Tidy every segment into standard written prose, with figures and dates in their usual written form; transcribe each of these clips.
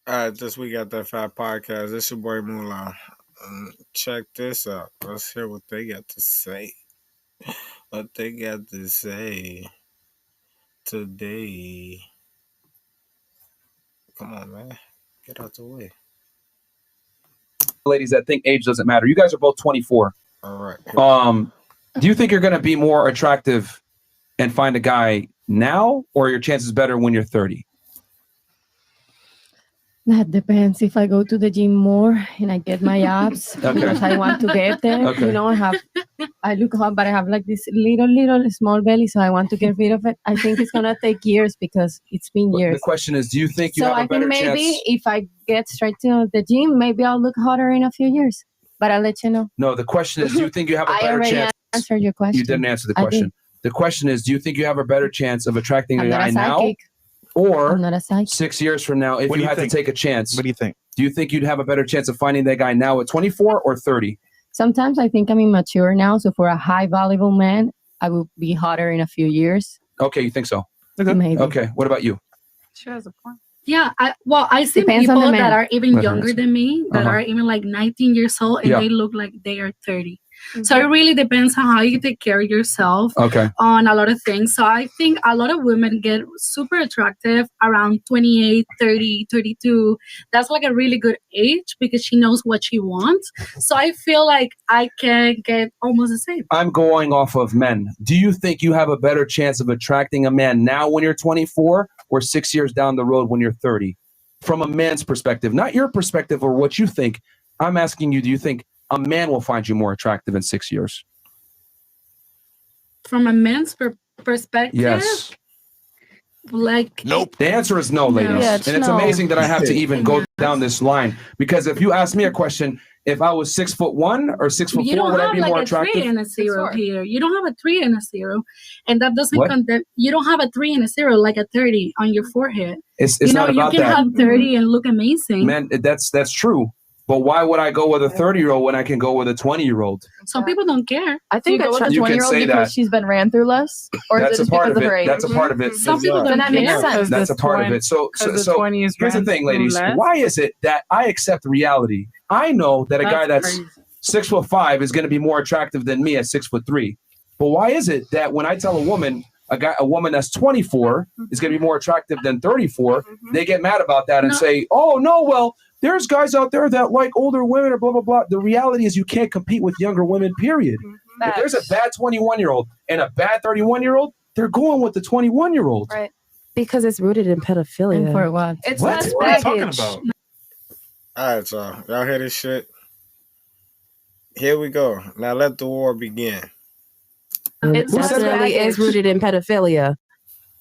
All right, this week at that Fat Podcast. This your boy Moolah. Check this out. Let's hear what they got to say. What they got to say today. Come on, man. Get out the way. Ladies that think age doesn't matter. You guys are both 24. All right. Do you think you're going to be more attractive and find a guy now, or your chances better when you're 30? That depends. If I go to the gym more and I get my abs because I want to get there, Okay. I look hot, but I have like this little small belly, so I want to get rid of it. I think it's gonna take years because it's been The years. question is, do you think you So have I a better think maybe chance? if I get straight to the gym, maybe I'll look hotter in a few years. But I'll let you know. No, the question is, do you think you have a I better already chance? answered your question. You didn't answer the I question. did. The question is, do you think you have a better chance of attracting a I'm not guy a now, psychic. or I'm not a psychic. 6 years from now, if What do you you had think? to take a chance? What do you think? Do you think you'd have a better chance of finding that guy now at 24 or 30? Sometimes I think I'm immature now, so for a high valuable man, I will be hotter in a few years. Okay, you think so? Maybe. Okay, what about you? She has a point. Yeah, I see Depends on people the man. that are even That's younger right. than me, that Uh-huh. are even like 19 years old, and Yeah. they look like they are 30. So it really depends on how you take care of yourself Okay. on a lot of things. So I think a lot of women get super attractive around 28, 30, 32. That's like a really good age because she knows what she wants. So I feel like I can get almost the same. I'm going off of men. Do you think you have a better chance of attracting a man now when you're 24 or 6 years down the road when you're 30? From a man's perspective, not your perspective or what you think. I'm asking you, do you think a man will find you more attractive in 6 years? From a man's perspective, Yes. like Nope. The answer is no, ladies. Yeah, it's and it's no. amazing that I have to even go down this line, because if you ask me a question, if I was 6'1" or 6'4", you don't would I have be like more a 3 attractive? and a 0 4. here. You don't have a 3 and a 0, and that doesn't What? condemn. You don't have a 3 and a 0 like a 30 on your forehead. It's You know, not you about can that. have 30 and look amazing. Man, that's true. But why would I go with a 30-year-old when I can go with a 20-year-old? Some people don't care. I think Do you go with attra- the You can 20-year-old say because that. she's been ran through less, or That's is a it just part because of of her it. age? That's a part of it. Some people Then don't that makes care. sense. That's a part of it. So the 20 is here's the ran thing, through ladies. less. Why is it that I accept reality? I know that a guy that's crazy. 6'5" is going to be more attractive than me at 6'3". But why is it that when I tell a woman that's 24 is going to be more attractive than 34, they get mad about that and No. say, "Oh no, well, there's guys out there that like older women or blah blah blah." The reality is you can't compete with younger women. Period. If there's a bad 21-year-old and a bad 31-year-old, they're going with the 21-year-old. Right. Because it's rooted in pedophilia. And for what? It's What? less What are you talking baggage. about? All right, y'all hear this shit? Here we go. Now let the war begin. It It's less definitely is baggage. rooted in pedophilia.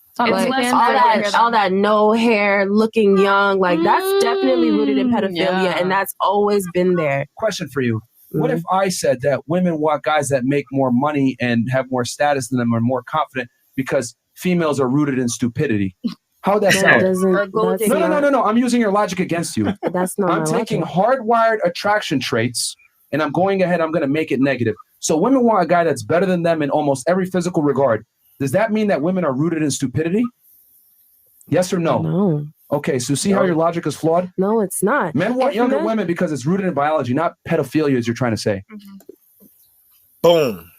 It's not Like, like all baggage. that no hair, looking young, like that's definitely rooted in pedophilia, yeah. and that's always been there. Question for you. What if I said that women want guys that make more money and have more status than them or more confident because females are rooted in stupidity? How'd that That sound? doesn't. gold That's No. not, I'm using your logic against you. That's not. I'm my taking logic. hardwired attraction traits and I'm going ahead. I'm going to make it negative. So women want a guy that's better than them in almost every physical regard. Does that mean that women are rooted in stupidity? Yes or no? No, Okay, so see how your logic is flawed? no, it's not. Men want If younger men- women because it's rooted in biology, not pedophilia, as you're trying to say. Boom.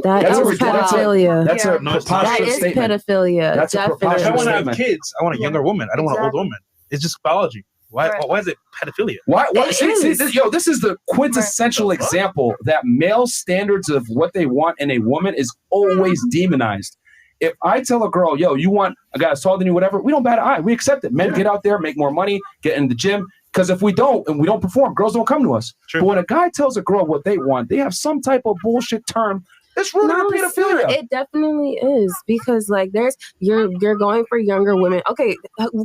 That That's is a- that's a- pedophilia. That's a No, it's not. That preposterous is statement. pedophilia. That's a If I preposterous Definitely. want to have statement. kids, I want a younger woman. I don't want an older woman. It's just biology. Why is it pedophilia? Why It see, is. this is the quintessential Right. example that male standards of what they want in a woman is always demonized. If I tell a girl, yo, you want a guy that's taller than you, whatever, we don't bat an eye. We accept it. Men get out there, make more money, get in the gym. Because if we don't and we don't perform, girls don't come to us. True. But when a guy tells a girl what they want, they have some type of bullshit term. It's rooted No, in it's not. pedophilia. It definitely is because like you're going for younger women. Okay,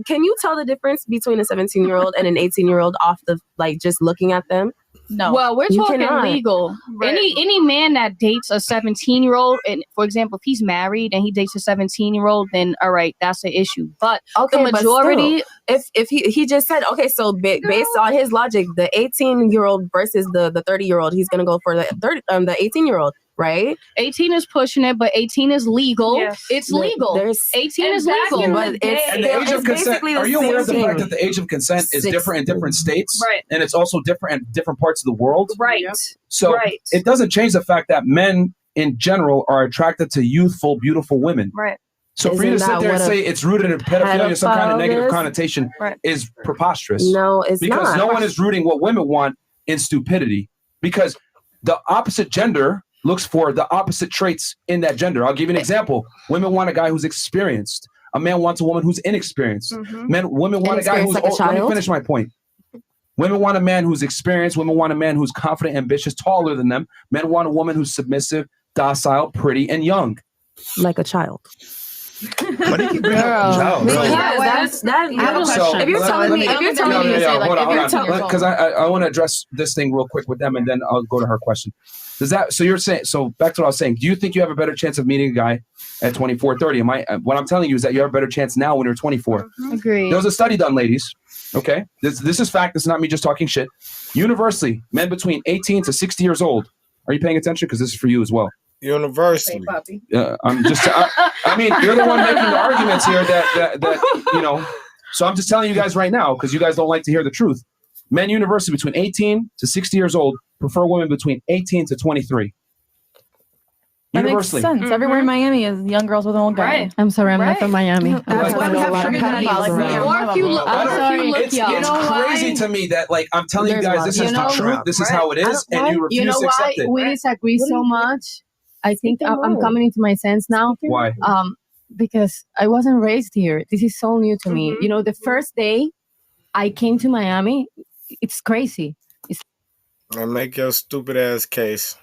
can you tell the difference between a 17-year-old and an 18-year-old off the like just looking at them? No. Well, we're You talking cannot. legal. Right. Any man that dates a 17-year-old, and for example, if he's married and he dates a 17-year-old, then all right, that's an issue. But Okay, the but majority, if he just said, okay, so based on his logic, the 18-year-old versus the 30-year-old, he's gonna go for the 18-year-old, right? 18 is pushing it, but 18 is legal. Yes. It's legal. 18 is legal. But it's And the age of consent. Are you aware of the fact that the age of consent is different in different states? Right. And it's also different in different parts of the world? Right. So Right. it doesn't change the fact that men in general are attracted to youthful, beautiful women. Right. So for you to Isn't sit that there and what a say it's rooted in pedophilia, some kind of pedophile negative is? connotation, Right. is preposterous. No, it's because not. no one is rooting what women want in stupidity. Because the opposite gender looks for the opposite traits in that gender. I'll give you an example. Women want a guy who's experienced. A man wants a woman who's inexperienced. Women want a guy who's Inexperienced like a Let me child? finish my point. Women want a man who's experienced. Women want a man who's confident, ambitious, taller than them. Men want a woman who's submissive, docile, pretty, and young. Like a child. Why do you keep bringing up the child? Because Really? that's that. I have a So, question. If you're let- telling let me, me- if you're No, telling no, me, no, to say, no, like, hold if on, you're hold telling on. Because I want to address this thing real quick with them, and then I'll go to her question. Does that? So you're saying? So back to what I was saying. Do you think you have a better chance of meeting a guy at 24, 30? What I'm telling you is that you have a better chance now when you're 24. Agree. There was a study done, ladies. Okay, this is fact. This is not me just talking shit. Universally, men between 18 to 60 years old. Are you paying attention? Because this is for you as well. Universally. I'm just. I mean, you're the one making the arguments here that you know. So I'm just telling you guys right now because you guys don't like to hear the truth. Men universally between 18 to 60 years old prefer women between 18 to 23. That makes Universally. sense. Everywhere in Miami is young girls with an old guy. Right. I'm sorry, I'm not Right. from Miami. That's why we have Like, sugar daddies. like, Or if you look, I I'm don't- sorry. look It's young. crazy to me that like I'm telling you There's a guys lot this of is the people. truth. This is how it is, and you refuse You know to accept why it. we disagree so much? I think Speak your I'm mind. coming into my sense now. Why? Because I wasn't raised here. This is so new to me. You know, the first day I came to Miami, it's crazy. And make your stupid ass case.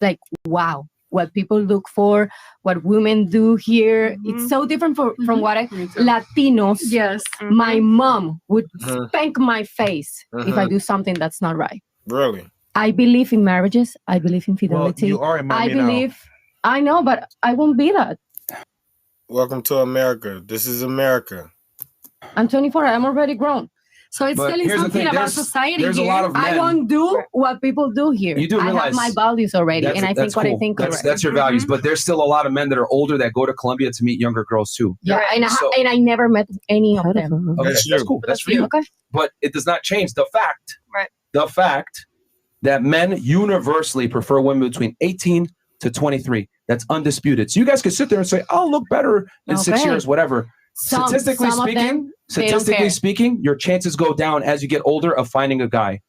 Like, wow, what people look for, what women do here. It's so different from what Latinos. Yes. My mom would Mhm. spank my face if I Mhm. do something that's not right. Really? I believe in marriages. I believe in Well, fidelity. you are in I Miami now. believe. I know, but I won't be that. Welcome to America. This is America. I'm 24. I'm already grown. So it's But telling here's the something thing, about there's- society there's a here. lot of I men. won't do what people do here. You do I have realize my values already, and I think what I cool. think That's, already. that's your values. But there's still a lot of men that are older that go to Columbia to meet younger girls too. Yeah, and, So- I never met any of them. Okay, That's that's you. cool. That's for you. Okay. But it does not change the fact. Right. The fact that men universally prefer women between 18 to 23. That's undisputed. So you guys can sit there and say, "I'll look better in 6 Okay. years, whatever." Statistically some of speaking, them, they don't care. your chances go down as you get older of finding a guy.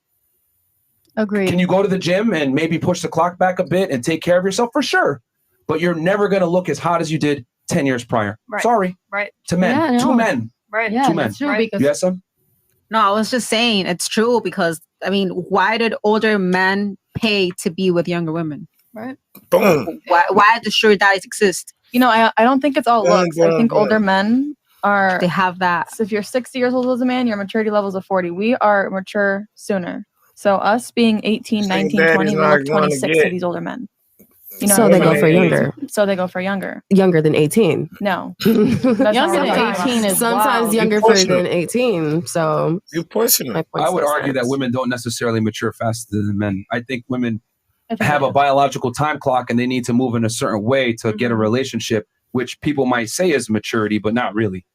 Agreed. Can you go to the gym and maybe push the clock back a bit and take care of yourself? For sure. But you're never going to look as hot as you did 10 years prior. Right. Sorry. Right. To men. Yeah, Two no. men. Right. Yeah, Two men. that's true Right. because Yes, son? No, I was just saying it's true because I mean, why did older men pay to be with younger women? Boom. Why do sugar daddies exist? You know, I don't think it's all Boom, looks. I boom, think boom. older men are. They have that. So if you're 60 years old as a man, your maturity levels of 40. We are mature sooner. So us being 18, Same 19, daddy's 20, we not look gonna 26 get. to these older men. You know So what they I go mean? for younger. So they go for younger. Younger than 18. No. That's Younger not than right. 18 is Sometimes wild. younger pushing than 18. So You pushing my it. point I would still argue that stands. women don't necessarily mature faster than men. I think women I think have they a do. biological time clock and they need to move in a certain way to get a relationship, which people might say is maturity, but not really.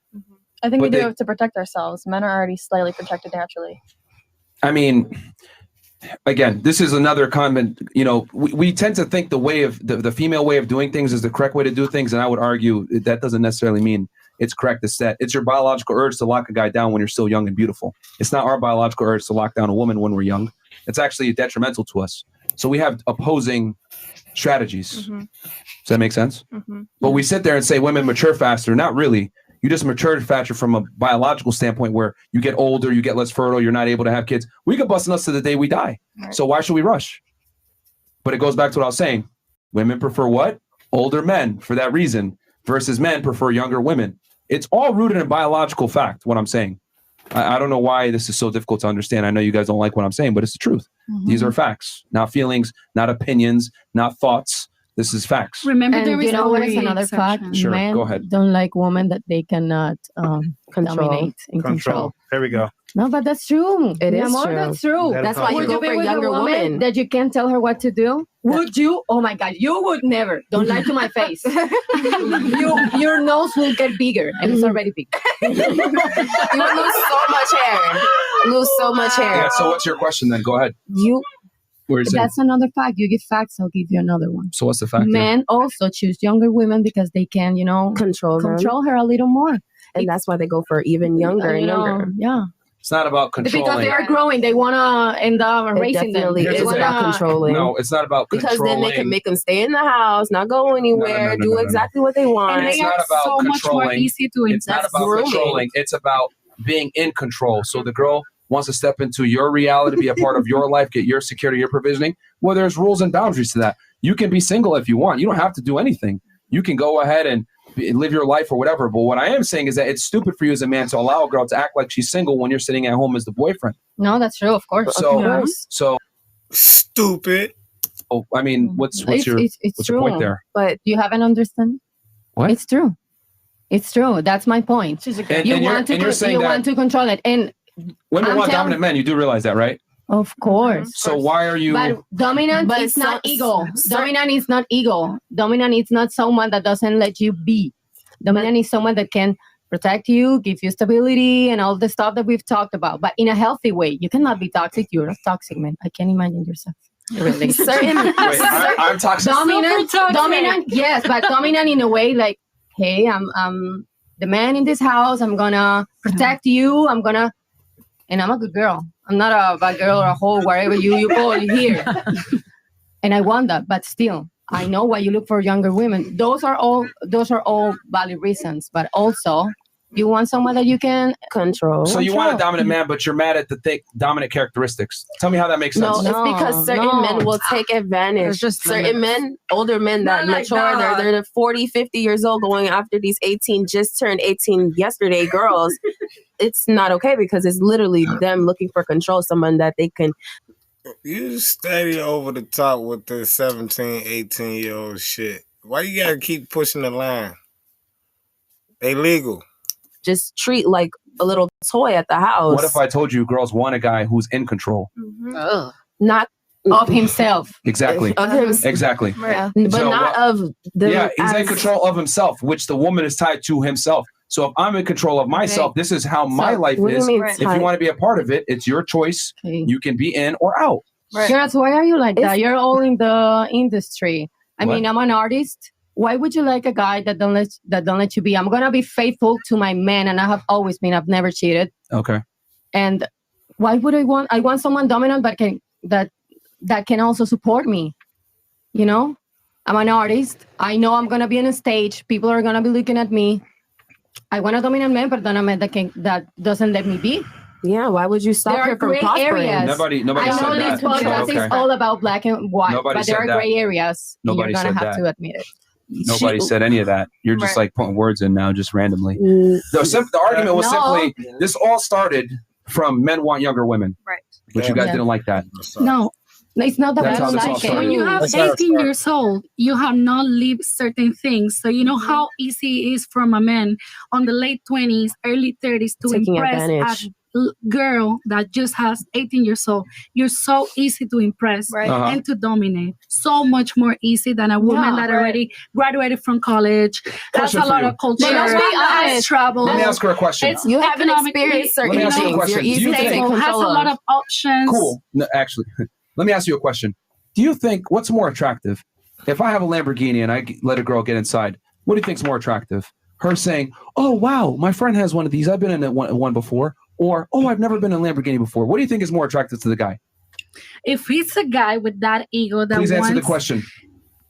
I think we but do they- it to protect ourselves. Men are already slightly protected naturally. I mean, again, this is another comment. You know, we tend to think the way of the female way of doing things is the correct way to do things. And I would argue that doesn't necessarily mean it's correct. It's your biological urge to lock a guy down when you're still young and beautiful. It's not our biological urge to lock down a woman when we're young. It's actually detrimental to us. So we have opposing strategies. Does that make sense? But we sit there and say women mature faster. Not really. You just matured faster from a biological standpoint where you get older, you get less fertile, you're not able to have kids. We could bust nuts to the day we die. Right. So why should we rush? But it goes back to what I was saying. Women prefer what? Older men for that reason versus men prefer younger women. It's all rooted in biological fact, what I'm saying. I don't know why this is so difficult to understand. I know you guys don't like what I'm saying, but it's the truth. These are facts, not feelings, not opinions, not thoughts. This is facts. Remember, And there is you know what is always another fact? exception. Sure, Men go ahead. don't like women that they cannot dominate and control. There we go. No, but that's true. It Mi is amor, true. that's true. That's why you Would go you be for a with younger woman. that you can't tell her what to do? Would you? Oh my God, you would never. Don't lie to my face. Your nose will get bigger, and it's already big. You would lose so much hair. Lose so much hair. Yeah. So what's your question then? Go ahead. You What are you saying? That's another fact. You give facts, I'll give you another one. So what's the fact? Men also choose younger women because they can, control them. control her a little more. And that's why they go for even younger and You know, younger. Yeah. It's not about Because controlling. they are growing, they want to end up It raising them. definitely Here's is the thing. about controlling. No, it's not about Because controlling. then they can make them stay in the house, not go anywhere, no, do no. exactly what they want. And It's they not are about so much more controlling. easy to It's not invest. about grooming. controlling. It's about being in control. So the girl wants to step into your reality, be a part of your life, get your security, your provisioning. Well, there's rules and boundaries to that. You can be single if you want. You don't have to do anything. You can go ahead and live your life or whatever. But what I am saying is that it's stupid for you as a man to allow a girl to act like she's single when you're sitting at home as the boyfriend. No, that's true, of course. So, Stupid. I mean, what's your it's what's true. your point there? But you haven't understood? What? It's true. It's true. That's my point. And- you and you're- want to and you're saying you that- want to control it, and Women I'm want telling- dominant men. You do realize that, right? of course. So why are you? But dominant But is not some- ego. some- Dominant is not ego. Dominant is not someone that doesn't let you be. Dominant is someone that can protect you, give you stability, and all the stuff that we've talked about, but in a healthy way. You cannot be toxic. You're a toxic man. I can't imagine yourself. Really. certain Wait, I'm toxic. Dominant, Super toxic. dominant, yes, but dominant in a way like, hey, I'm the man in this house. I'm gonna protect you. And I'm a good girl. I'm not a bad girl or a hoe, wherever you go here. And I want that, but still, I know why you look for younger women. Those are all valid reasons, but also you want someone that you can control. So you want a dominant man, but you're mad at the dominant characteristics. Tell me how that makes sense. No, it's because certain men will take advantage. There's just certain men, older men that Not like mature, that. they're 40, 50 years old going after these 18, just turned 18 yesterday girls. It's not okay because it's literally them looking for control, someone that they can. You steady over the top with this 17, 18-year-old shit. Why you gotta keep pushing the line? They legal. Just treat like a little toy at the house. What if I told you girls want a guy who's in control? Ugh. Not of himself. Exactly. of him, Exactly. but So not of the. Yeah, he's in control of himself, which the woman is tied to himself. So if I'm in control of myself, this is how my life what do you is. mean If you tied? want to be a part of it, it's your choice. Okay. You can be in or out. Girls, why are you like that? It's- You're all in the industry. I What? mean, I'm an artist. Why would you like a guy that don't let you be? I'm gonna be faithful to my man, and I have always been. I've never cheated. Okay. And why would I want someone dominant but that can also support me? You know, I'm an artist. I know I'm gonna be on a stage. People are gonna be looking at me. I want a dominant man, but not a man that doesn't let me be. Yeah, why would you stop There her are from gray prospering? areas. Nobody I know said this that. podcast Okay. is all about black and white, Nobody but there said are that. gray areas. And Nobody you're gonna said have that. to admit it. Nobody said any of that. You're just like putting words in now, just randomly. Mm, The argument was No. simply this all started from men want younger women, Right. but you guys Yeah. didn't like that. No, It's not that That's I how don't this all like started. when it. you have That's how it 18 started. years old, you have not lived certain things. So you know how easy it is from a man on the late 20s, early 30s to Taking impress advantage. a girl that just has 18 years old. You're so easy to impress Right. Uh-huh. and to dominate. So much more easy than a woman Yeah, that right. already graduated from college, has Question a for lot you. of culture, But let's be has honest. traveled. Let me ask her a question. It's You haven't economically- experienced certain Let me ask you a things. question. You're Do you easy to think- take Stable, has a control lot of. of options. Cool. No, actually, let me ask you a question. Do you think what's more attractive? If I have a Lamborghini and I let a girl get inside, what do you think's more attractive? Her saying, "Oh wow, my friend has one of these. I've been in one before," or "Oh, I've never been in a Lamborghini before." What do you think is more attractive to the guy? If he's a guy with that ego that Please answer the wants, question.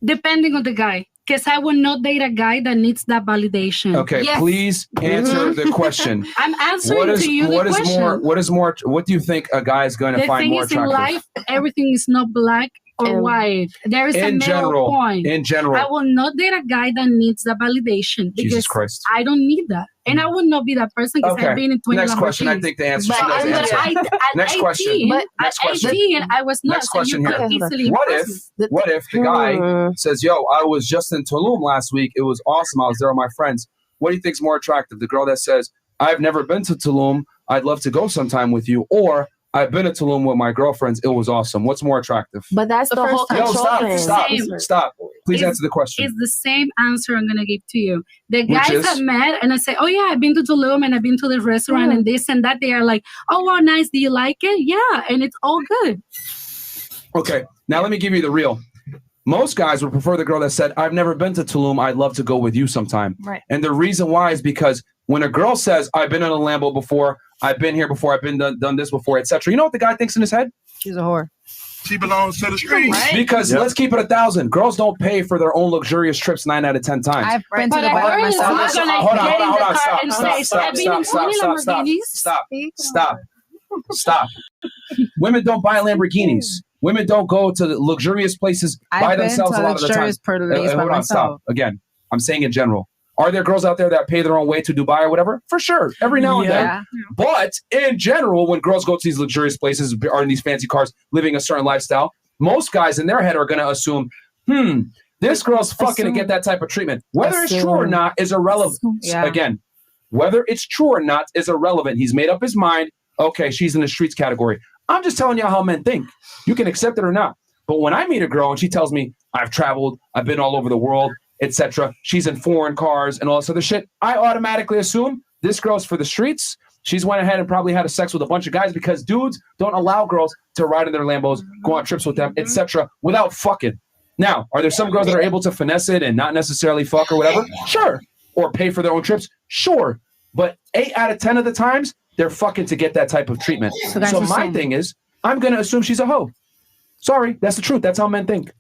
depending on the guy, because I will not date a guy that needs that validation. Okay, Yes. please answer the question. I'm answering What is to you the what is question. more? What is more? What do you think a guy is going to The find thing more is, in attractive? life, everything is not black or And white. There is a In middle general, point. in general, I will not date a guy that needs the validation Jesus because Christ. I don't need that. And I would not be that person because I've been in 20 Next question. I Lamborghinis. think the answer. But She knows the answer. at Next 18, question. But Next at question. 18, I was not. Next question so you here. could easily What impress if? me. What if the guy says, "Yo, I was just in Tulum last week. It was awesome. I was there with my friends." What do you think's more attractive? The girl that says, "I've never been to Tulum. I'd love to go sometime with you," or "I've been to Tulum with my girlfriends. It was awesome." What's more attractive? But that's the whole No, stop, thing. stop. Please answer the question. It's the same answer I'm gonna give to you. The Which guys is? that met and I say, "Oh yeah, I've been to Tulum and I've been to the restaurant and this and that." They are like, "Oh wow, nice. Do you like it?" Yeah, and it's all good. Okay, now let me give you the real. Most guys would prefer the girl that said, "I've never been to Tulum. I'd love to go with you sometime." Right. And the reason why is because when a girl says, "I've been in a Lambo before, I've been here before, I've been done this before, etc." You know what the guy thinks in his head? She's a whore. She belongs to the streets. Right? Because let's keep it 1,000. Girls don't pay for their own luxurious trips 9 out of 10 times. I've been to But the a bar girl is myself. not gonna Hold on, get in hold the on, car stop, and stop, say, stop, "I've been in stop, 20 stop, stop, Lamborghinis." stop. Women don't buy Lamborghinis. Women don't go to luxurious places by I've been themselves to a lot of the time. luxurious place by Hold on, stop. myself. Again, I'm saying in general. Are there girls out there that pay their own way to Dubai or whatever? For sure, every now and Yeah. then. But in general, when girls go to these luxurious places, are in these fancy cars, living a certain lifestyle, most guys in their head are going to assume, this girl's fucking to get that type of treatment. Whether it's true or not is irrelevant. Yeah. Again, whether it's true or not is irrelevant. He's made up his mind. Okay, she's in the streets category. I'm just telling you how men think. You can accept it or not. But when I meet a girl and she tells me, "I've traveled, I've been all over the world, etc. She's in foreign cars and all this other shit," I automatically assume this girl's for the streets. She's went ahead and probably had a sex with a bunch of guys because dudes don't allow girls to ride in their Lambos, go on trips with them, etc. without fucking. Now, are there some girls that are able to finesse it and not necessarily fuck or whatever? Sure. Or pay for their own trips? Sure. But 8 out of 10 of the times, they're fucking to get that type of treatment. So that's So the my same. thing is, I'm going to assume she's a hoe. Sorry, that's the truth. That's how men think.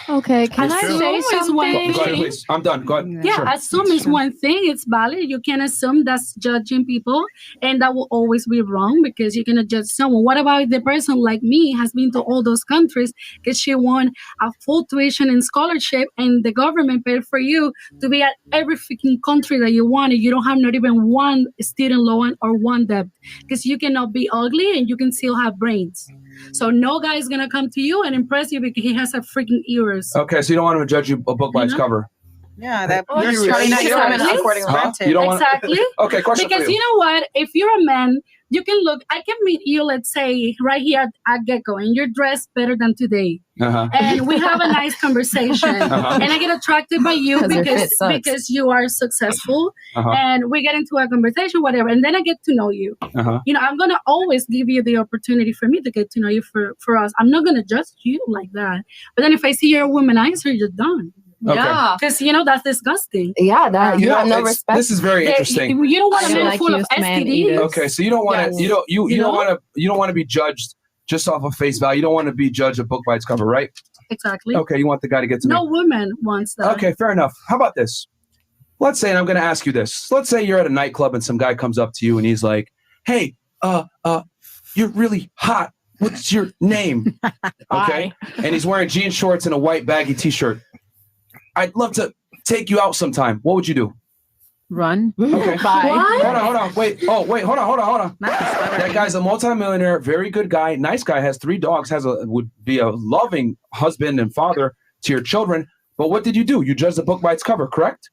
Okay, can Assume I is say one something? Go ahead, please. I'm done. Go ahead. Yeah, Sure. assume is one thing. It's valid. You can assume that's judging people, and that will always be wrong because you're gonna judge someone. What about if the person like me has been to all those countries because she won a full tuition and scholarship, and the government paid for you to be at every freaking country that you want, and you don't have not even one student loan or one debt because you cannot be ugly and you can still have brains. So no guy is gonna come to you and impress you because he has a freaking ears. Okay, so you don't want him to judge you a book by its cover. Yeah, that Oh, you're that's probably not exactly. according Huh? rented. You don't want Exactly. Okay, question Because for you. you know what? If you're a man, you can look. I can meet you, let's say, right here at Gecko, and you're dressed better than today, Uh-huh. and we have a nice conversation, Uh-huh. and I get attracted by you 'Cause your fit because sucks. because you are successful, Uh-huh. and we get into a conversation, whatever, and then I get to know you. Uh-huh. You know, I'm gonna always give you the opportunity for me to get to know you for us. I'm not gonna judge you like that. But then if I see you're a womanizer, you're done. Okay. Yeah. Because you know that's disgusting. Yeah, that you know, have no it's- respect. This is very interesting. You don't want I a man like full of used man STDs. eaters. Okay, so you don't want to Yes. you don't you You don't know? want to be judged just off of face value. You don't want to be judged a book by its cover, right? Exactly. Okay, you want the guy to get to No know. woman wants that. Okay, fair enough. How about this? Let's say, and I'm going to ask you this. Let's say you're at a nightclub and some guy comes up to you and he's like, "Hey, you're really hot. What's your name?" Okay, and he's wearing jean shorts and a white baggy t-shirt. "I'd love to take you out sometime." What would you do? Run. Okay. What? Hold on. Wait. Oh, wait. Hold on. That guy's a multimillionaire, very good guy, nice guy, has 3 dogs, would be a loving husband and father to your children. But what did you do? You judged the book by its cover, correct?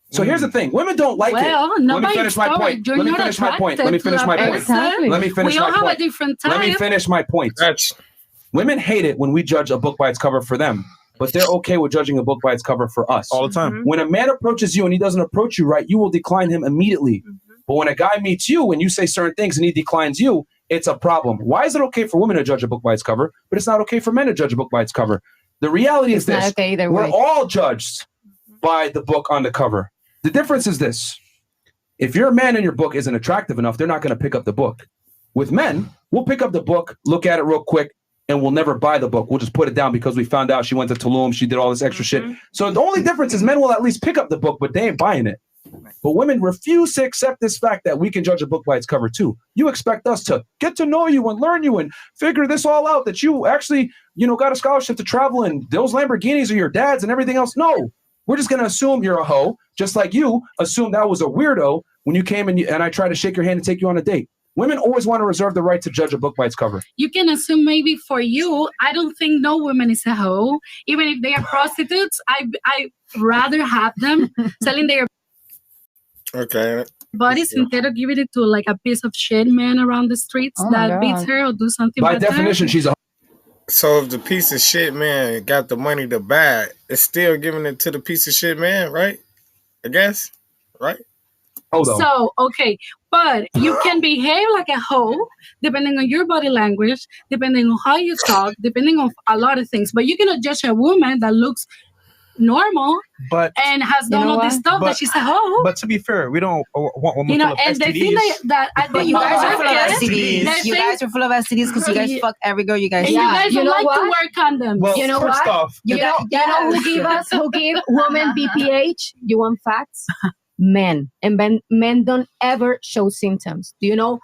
So here's the thing: women don't like Well, it. not Let me by finish its my cover. point. You're Let me not finish my point. Let me attracted to finish my that point. person. Let me finish We all my have a point. different Let me type. finish my point. That's Women hate it when we judge a book by its cover for them, but they're okay with judging a book by its cover for us. All the time. When a man approaches you and he doesn't approach you right, you will decline him immediately. But when a guy meets you and you say certain things and he declines you, it's a problem. Why is it okay for women to judge a book by its cover, but it's not okay for men to judge a book by its cover? The reality is It's not this. okay either We're way. all judged by the book on the cover. The difference is this. If your man in your book isn't attractive enough, they're not going to pick up the book. With men, we'll pick up the book, look at it real quick, and we'll never buy the book. We'll just put it down because we found out she went to Tulum, she did all this extra shit. So the only difference is men will at least pick up the book, but they ain't buying it. But women refuse to accept this fact that we can judge a book by its cover too. You expect us to get to know you and learn you and figure this all out, that you actually, got a scholarship to travel and those Lamborghinis are your dad's and everything else. No, We're just gonna assume you're a hoe, just like you assumed I was a weirdo when you came and I tried to shake your hand and take you on a date. Women always want to reserve the right to judge a book by its cover. You can assume maybe for you, I don't think no woman is a hoe. Even if they are prostitutes, I rather have them selling their bodies instead of giving it to like a piece of shit man around the streets that beats her or do something By better. definition, she's a So if the piece of shit man got the money to buy it, it's still giving it to the piece of shit man, right? I guess, right? Hold on. So, okay, but you can behave like a hoe depending on your body language, depending on how you talk, depending on a lot of things. But you cannot judge a woman that looks normal But and has done all this stuff that she's a hoe. But to be fair, we don't want women You know, full of and the STDs. thing that I But think you guys are I full of get- STDs. the You thing- guys are full of STDs because you guys fuck every girl you guys and you see. guys You don't know like to what? wear condoms. Well, You know first what? off, You know who give women BPH? You want facts? Men. And men don't ever show symptoms. Do you know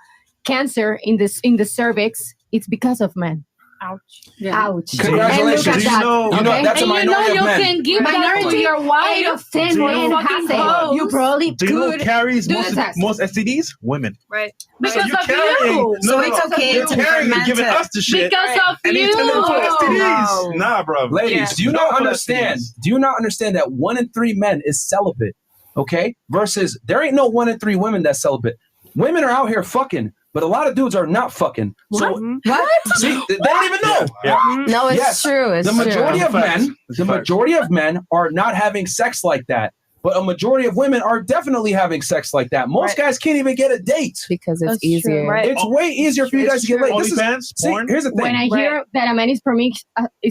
cancer in the cervix? It's because of men. Ouch. Ouch. Congratulations. And look at Do you that. know- you know, okay? that's a And minority you of men. can give birth to Minority, your wife. 8 of 10 Do you men know- has it. hoes. You probably do you know who could carries do the test. most STDs? Women. Right. Because you're of carrying, you. So it's okay You're to carrying and ferment giving it. us the shit. Because of And you. he's telling them for STDs. No. Nah, bro. Ladies, Yeah. do you not Don't put understand? STDs. Do you not understand that 1 in 3 men is celibate? Okay, versus there ain't no 1 in 3 women that's celibate. Women are out here fucking, but a lot of dudes are not fucking. So What? see, they don't even know. Yeah. No, it's Yes. true. It's The majority true. of Facts. men, It's the facts. majority of men are not having sex like that. But a majority of women are definitely having sex like that. Most guys can't even get a date. Because it's That's true, easier. right? It's way easier for you It's guys to get true. laid. This is, OnlyFans, see, porn. here's the thing. When I hear that a man is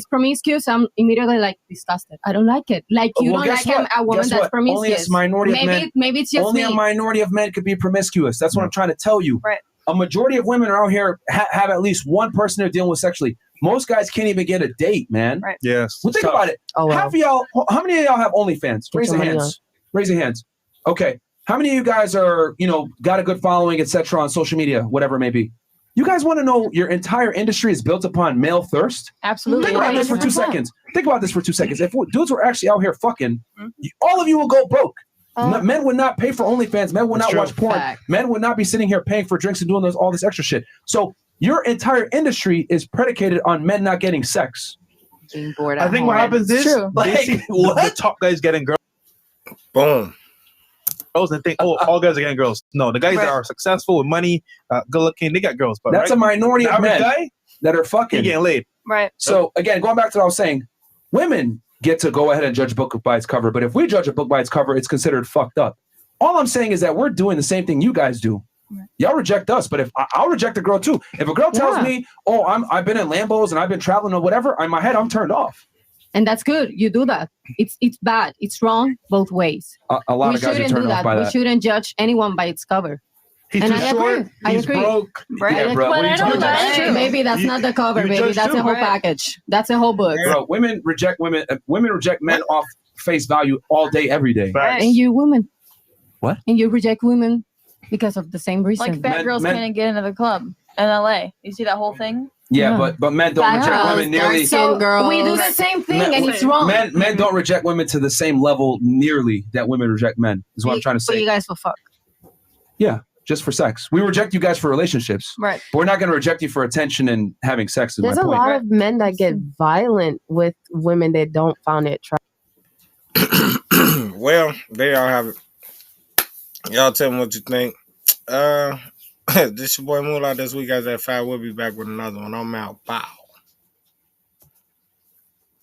promiscuous, I'm immediately like disgusted. I don't like it. Like you Well, don't guess like what? a woman Guess that's what? Only a promiscuous. minority of men. Maybe it's just Only me. a minority of men could be promiscuous. That's what I'm trying to tell you. Right. A majority of women are out here have at least one person they're dealing with sexually. Most guys can't even get a date, man. Right. Yes. Well, think Tough. about it. Oh, wow. Half of y'all, how many of y'all have OnlyFans? Get Raise your your money hands. Raise your hands. Okay. How many of you guys are, got a good following, etc. on social media, whatever it may be? You guys want to know your entire industry is built upon male thirst? Absolutely. Think about this for 2 seconds. Think about this for 2 seconds. If dudes were actually out here fucking, all of you will go broke. Men would not pay for OnlyFans. Men would That's not true. watch porn. Fact. Men would not be sitting here paying for drinks and doing all this extra shit. So your entire industry is predicated on men not getting sex. Being bored I at think what home. happens is True. they see the top guys getting Boom. girls and think, oh, all guys are getting girls. No, the guys Right. that are successful with money, good looking, they got girls. But That's right? a minority the of average men guy, that are he fucking. getting laid. Right. So again, going back to what I was saying, women get to go ahead and judge a book by its cover. But if we judge a book by its cover, it's considered fucked up. All I'm saying is that we're doing the same thing you guys do. Y'all reject us, but if I'll reject a girl too. If a girl tells Yeah. me, "Oh, I've been in Lambos and I've been traveling or whatever," in my head I'm turned off. And that's good. You do that. It's bad. It's wrong both ways. A lot We of guys are shouldn't do turned off that. by We that. shouldn't judge anyone by its cover. He's And too I short. agree. I He's agree. broke. Right. Yeah, bro. But what are I you don't talking about? like- Maybe that's not the cover, you baby. judge That's too, a whole right? package. That's a whole book. Bro, women reject women. Women reject men off face value all day, every day. Facts. And you women. What? And you reject women because of the same reason. Like fat Men- girls men- can't get into the club in LA. You see that whole thing? Yeah, Yeah. but men don't Fat reject girls, women nearly. so girls. we do the same thing, Men- and it's wrong. Men don't reject women to the same level nearly that women reject men. Is what I'm trying to But say. you guys will fuck. Yeah, just for sex. We reject you guys for relationships, Right. but we're not going to reject you for attention and having sex. Is There's my a point. lot of men that get violent with women that don't find it attractive. Well, they all have it. Y'all tell me what you think. This your boy Moolah this week, guys. At 5. We'll be back with another one. I'm out. Bow.